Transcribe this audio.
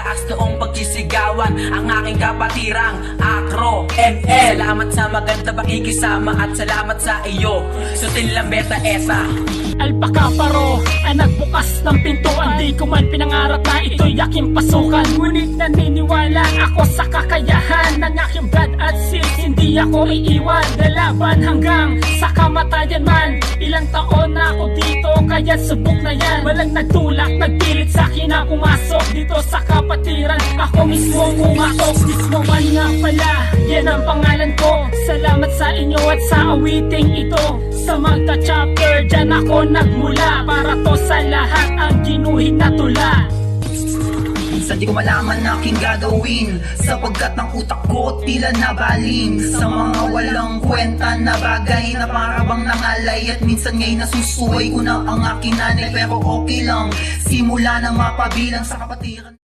taas noong pagsisigawan ang aking kapatirang Acro ML. Salamat sa maganda pakikisama at salamat sa iyo Sutil Lambeta Esa. Alpaka Paro ang nagbukas ng pintuan. Di ko man pinangarap na ito'y aking pasukan, ngunit naniniwala ako sa kakayahan ng aking blood at sis. Hindi ako iiwan, lalaban hanggang sa kamatayan man. Ilang taon na ako dito, kaya subok na yan. Walang nagtulak, nagpilit sa akin na pumasok dito sa kapatiran. Ako mismo pumatok, mismo man nga pala, yan ang pangalan ko. Salamat sa inyo at sa awiting ito. Sa Magta Chapter, dyan ako nagmula, para to sa lahat ang ginuhin na tula. Minsan di ko malaman na aking gagawin, sapagkat ng utak ko tila nabaling sa mga walang kwenta na bagay na parabang nangalay. At minsan nga'y nasusuway ko na ang aking nanay, pero okay lang, simula na mapabilang sa kapatiran.